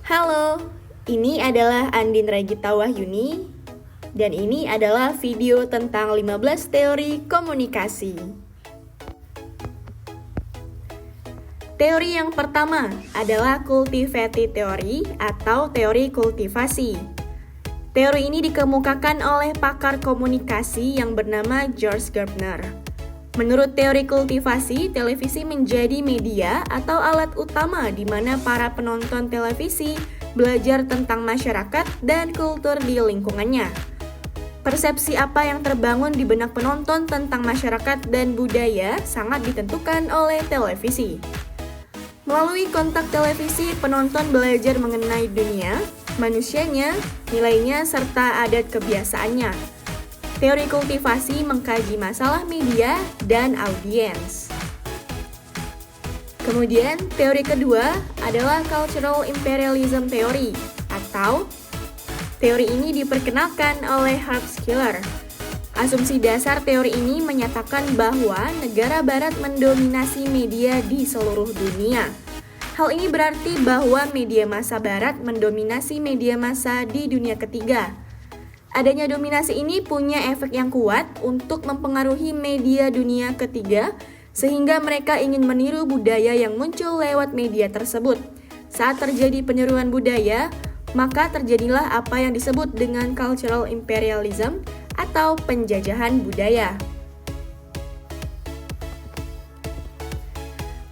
Halo, ini adalah Andin Regita Wahyuni dan ini adalah video tentang 15 teori komunikasi. Teori yang pertama adalah cultivated theory atau teori kultivasi. Teori ini dikemukakan oleh pakar komunikasi yang bernama George Gardner. Menurut teori kultivasi, televisi menjadi media atau alat utama di mana para penonton televisi belajar tentang masyarakat dan kultur di lingkungannya. Persepsi apa yang terbangun di benak penonton tentang masyarakat dan budaya sangat ditentukan oleh televisi. Melalui kontak televisi, penonton belajar mengenai dunia, manusianya, nilainya, serta adat kebiasaannya. Teori kultivasi mengkaji masalah media dan audiens. Kemudian, teori kedua adalah cultural imperialism theory atau teori ini diperkenalkan oleh Herb Schiller. Asumsi dasar teori ini menyatakan bahwa negara barat mendominasi media di seluruh dunia. Hal ini berarti bahwa media massa barat mendominasi media massa di dunia ketiga. Adanya dominasi ini punya efek yang kuat untuk mempengaruhi media dunia ketiga, sehingga mereka ingin meniru budaya yang muncul lewat media tersebut. Saat terjadi penyeruan budaya, maka terjadilah apa yang disebut dengan cultural imperialism atau penjajahan budaya.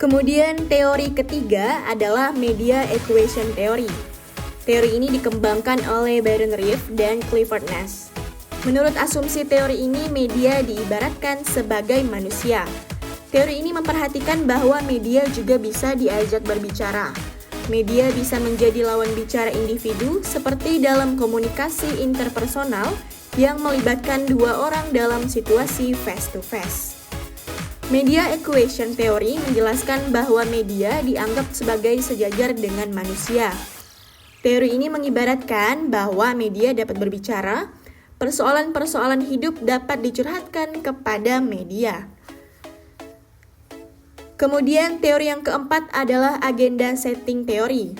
Kemudian teori ketiga adalah media equation theory. Teori ini dikembangkan oleh Byron Reeve dan Clifford Nash. Menurut asumsi teori ini, media diibaratkan sebagai manusia. Teori ini memperhatikan bahwa media juga bisa diajak berbicara. Media bisa menjadi lawan bicara individu seperti dalam komunikasi interpersonal yang melibatkan dua orang dalam situasi face-to-face. Media equation theory menjelaskan bahwa media dianggap sebagai sejajar dengan manusia. Teori ini mengibaratkan bahwa media dapat berbicara, persoalan-persoalan hidup dapat dicurhatkan kepada media. Kemudian teori yang keempat adalah agenda setting theory.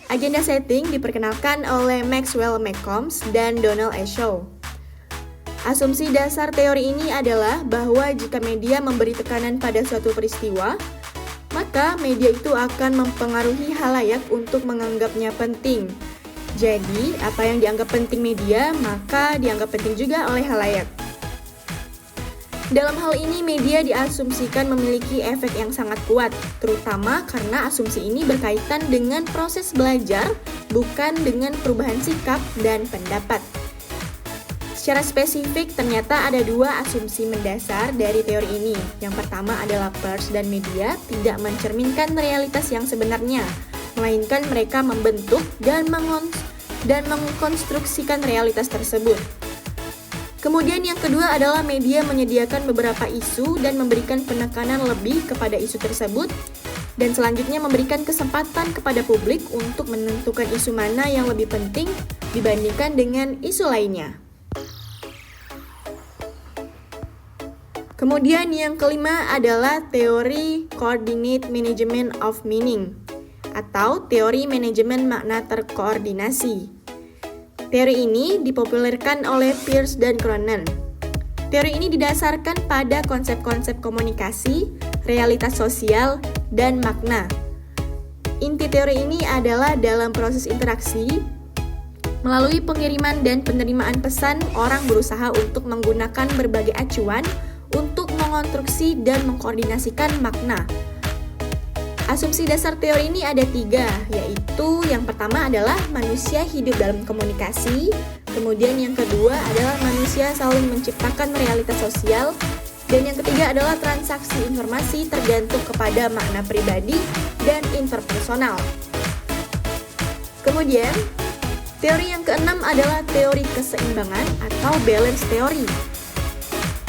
Agenda setting diperkenalkan oleh Maxwell Malcolm dan Donald E. Shaw. Asumsi dasar teori ini adalah bahwa jika media memberi tekanan pada suatu peristiwa, maka media itu akan mempengaruhi halayak untuk menganggapnya penting. Jadi, apa yang dianggap penting media, maka dianggap penting juga oleh halayak. Dalam hal ini, media diasumsikan memiliki efek yang sangat kuat, terutama karena asumsi ini berkaitan dengan proses belajar, bukan dengan perubahan sikap dan pendapat. Secara spesifik, ternyata ada dua asumsi mendasar dari teori ini. Yang pertama adalah pers dan media tidak mencerminkan realitas yang sebenarnya, melainkan mereka membentuk dan mengkonstruksikan realitas tersebut. Kemudian yang kedua adalah media menyediakan beberapa isu dan memberikan penekanan lebih kepada isu tersebut, dan selanjutnya memberikan kesempatan kepada publik untuk menentukan isu mana yang lebih penting dibandingkan dengan isu lainnya. Kemudian yang kelima adalah teori Coordinate Management of Meaning atau teori manajemen makna terkoordinasi. Teori ini dipopulerkan oleh Peirce dan Cronin. Teori ini didasarkan pada konsep-konsep komunikasi, realitas sosial, dan makna. Inti teori ini adalah dalam proses interaksi, melalui pengiriman dan penerimaan pesan, orang berusaha untuk menggunakan berbagai acuan untuk mengonstruksi dan mengkoordinasikan makna. Asumsi dasar teori ini ada 3, yaitu yang pertama adalah manusia hidup dalam komunikasi, kemudian yang kedua adalah manusia saling menciptakan realitas sosial, dan yang ketiga adalah transaksi informasi tergantung kepada makna pribadi dan interpersonal. Kemudian, teori yang keenam adalah teori keseimbangan atau balance theory.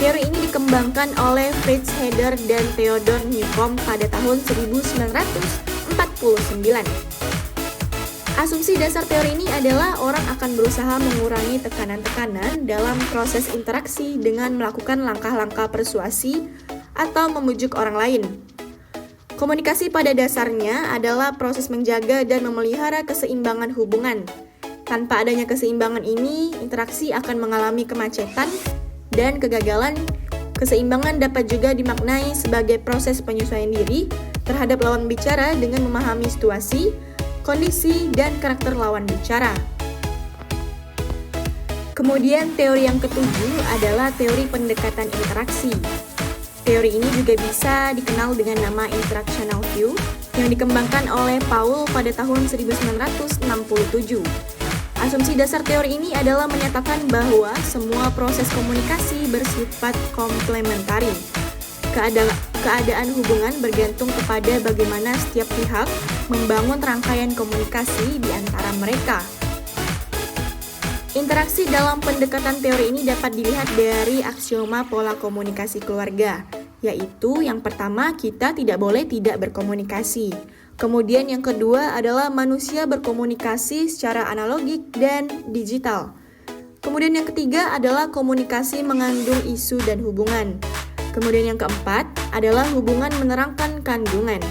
Teori ini dikembangkan oleh Fritz Heider dan Theodor Newcomb pada tahun 1949. Asumsi dasar teori ini adalah orang akan berusaha mengurangi tekanan-tekanan dalam proses interaksi dengan melakukan langkah-langkah persuasi atau membujuk orang lain. Komunikasi pada dasarnya adalah proses menjaga dan memelihara keseimbangan hubungan. Tanpa adanya keseimbangan ini, interaksi akan mengalami kemacetan dan kegagalan. Keseimbangan dapat juga dimaknai sebagai proses penyesuaian diri terhadap lawan bicara dengan memahami situasi, kondisi, dan karakter lawan bicara. Kemudian teori yang ketujuh adalah teori pendekatan interaksi. Teori ini juga bisa dikenal dengan nama Interactional View yang dikembangkan oleh Paul pada tahun 1967. Asumsi dasar teori ini adalah menyatakan bahwa semua proses komunikasi bersifat komplementari. Keadaan hubungan bergantung kepada bagaimana setiap pihak membangun rangkaian komunikasi di antara mereka. Interaksi dalam pendekatan teori ini dapat dilihat dari aksioma pola komunikasi keluarga, yaitu yang pertama, kita tidak boleh tidak berkomunikasi. Kemudian yang kedua adalah manusia berkomunikasi secara analogik dan digital. Kemudian yang ketiga adalah komunikasi mengandung isu dan hubungan. Kemudian yang keempat adalah hubungan menerangkan kandungan.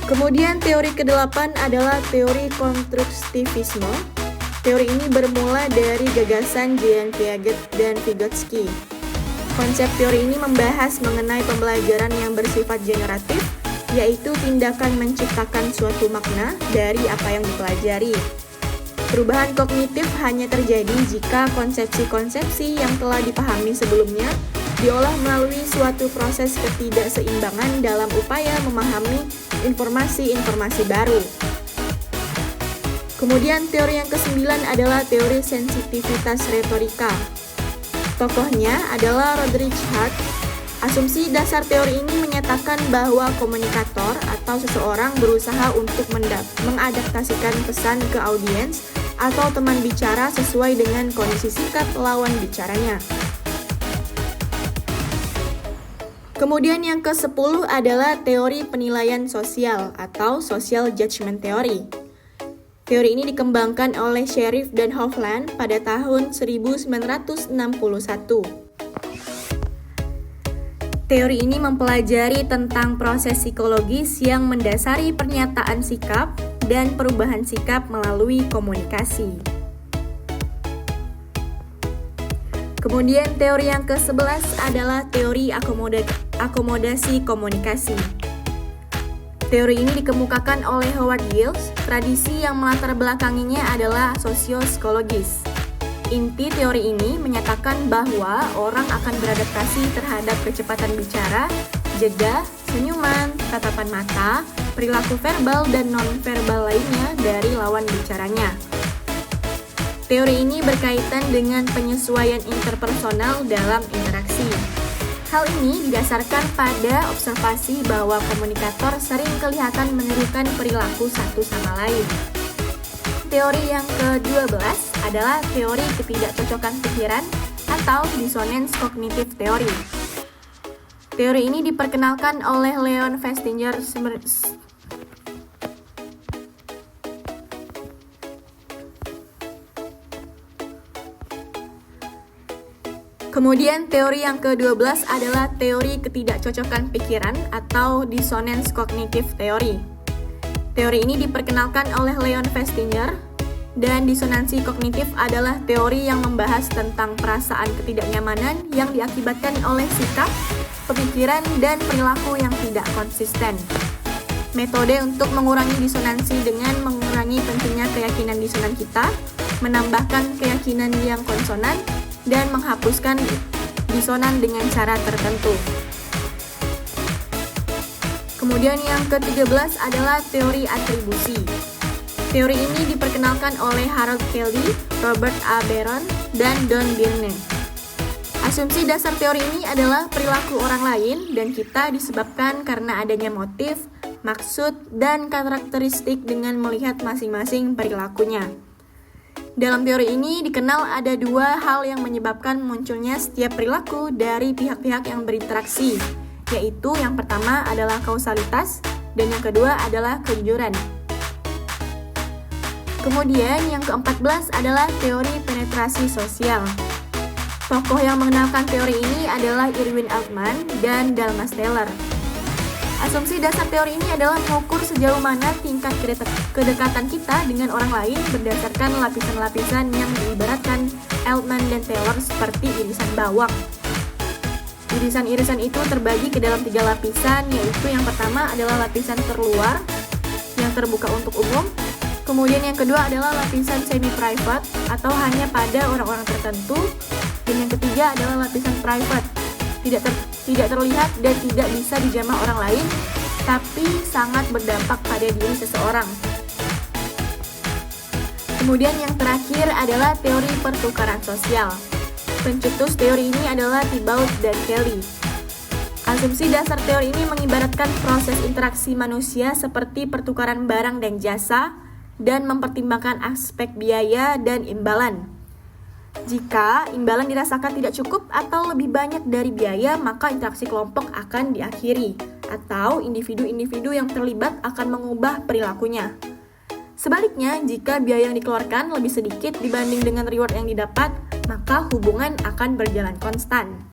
Kemudian teori kedelapan adalah teori konstruktivisme. Teori ini bermula dari gagasan Jean Piaget dan Vygotsky. Konsep teori ini membahas mengenai pembelajaran yang bersifat generatif, yaitu tindakan menciptakan suatu makna dari apa yang dipelajari. Perubahan kognitif hanya terjadi jika konsepsi-konsepsi yang telah dipahami sebelumnya diolah melalui suatu proses ketidakseimbangan dalam upaya memahami informasi-informasi baru. Kemudian teori yang kesembilan adalah teori sensitivitas retorika. Tokohnya adalah Roderick Hart. Asumsi dasar teori ini menyatakan bahwa komunikator atau seseorang berusaha untuk mengadaptasikan pesan ke audiens atau teman bicara sesuai dengan kondisi sikap lawan bicaranya. Kemudian yang ke-10 adalah teori penilaian sosial atau social judgment theory. Teori ini dikembangkan oleh Sherif dan Hovland pada tahun 1961. Teori ini mempelajari tentang proses psikologis yang mendasari pernyataan sikap dan perubahan sikap melalui komunikasi. Kemudian teori yang ke-11 adalah teori akomodasi komunikasi. Teori ini dikemukakan oleh Howard Giles. Tradisi yang melatar belakanginya adalah sosiopsikologis. Inti teori ini menyatakan bahwa orang akan beradaptasi terhadap kecepatan bicara, jeda, senyuman, tatapan mata, perilaku verbal dan non-verbal lainnya dari lawan bicaranya. Teori ini berkaitan dengan penyesuaian interpersonal dalam interaksi. Hal ini didasarkan pada observasi bahwa komunikator sering kelihatan menirukan perilaku satu sama lain. Teori yang ke-12 adalah teori ketidakcocokan pikiran atau dissonance cognitive theory. Teori ini diperkenalkan oleh Leon Festinger. Kemudian teori yang ke-12 adalah teori ketidakcocokan pikiran atau dissonance cognitive theory. Teori ini diperkenalkan oleh Leon Festinger, dan disonansi kognitif adalah teori yang membahas tentang perasaan ketidaknyamanan yang diakibatkan oleh sikap, pemikiran, dan perilaku yang tidak konsisten. Metode untuk mengurangi disonansi dengan mengurangi pentingnya keyakinan disonan kita, menambahkan keyakinan yang konsonan, dan menghapuskan disonan dengan cara tertentu. Kemudian yang ke-13 adalah teori atribusi. Teori ini diperkenalkan oleh Harold Kelly, Robert A. Barron, dan Don Byrne. Asumsi dasar teori ini adalah perilaku orang lain dan kita disebabkan karena adanya motif, maksud, dan karakteristik dengan melihat masing-masing perilakunya. Dalam teori ini dikenal ada dua hal yang menyebabkan munculnya setiap perilaku dari pihak-pihak yang berinteraksi, yaitu yang pertama adalah kausalitas dan yang kedua adalah kejujuran. Kemudian yang ke-14 adalah teori penetrasi sosial. Tokoh yang mengenalkan teori ini adalah Irwin Altman dan Dalmas Taylor. Asumsi dasar teori ini adalah mengukur sejauh mana tingkat kedekatan kita dengan orang lain berdasarkan lapisan-lapisan yang diibaratkan Altman dan Taylor seperti irisan bawang. Irisan-irisan itu terbagi ke dalam 3 lapisan, yaitu yang pertama adalah lapisan terluar yang terbuka untuk umum, kemudian yang kedua adalah lapisan semi-private atau hanya pada orang-orang tertentu, dan yang ketiga adalah lapisan private, tidak terlihat dan tidak bisa dijamah orang lain, tapi sangat berdampak pada diri seseorang. Kemudian yang terakhir adalah teori pertukaran sosial. Pencetus teori ini adalah Thibault dan Kelly. Asumsi dasar teori ini mengibaratkan proses interaksi manusia seperti pertukaran barang dan jasa dan mempertimbangkan aspek biaya dan imbalan. Jika imbalan dirasakan tidak cukup atau lebih banyak dari biaya, maka interaksi kelompok akan diakhiri, atau individu-individu yang terlibat akan mengubah perilakunya. Sebaliknya, jika biaya yang dikeluarkan lebih sedikit dibanding dengan reward yang didapat, maka hubungan akan berjalan konstan.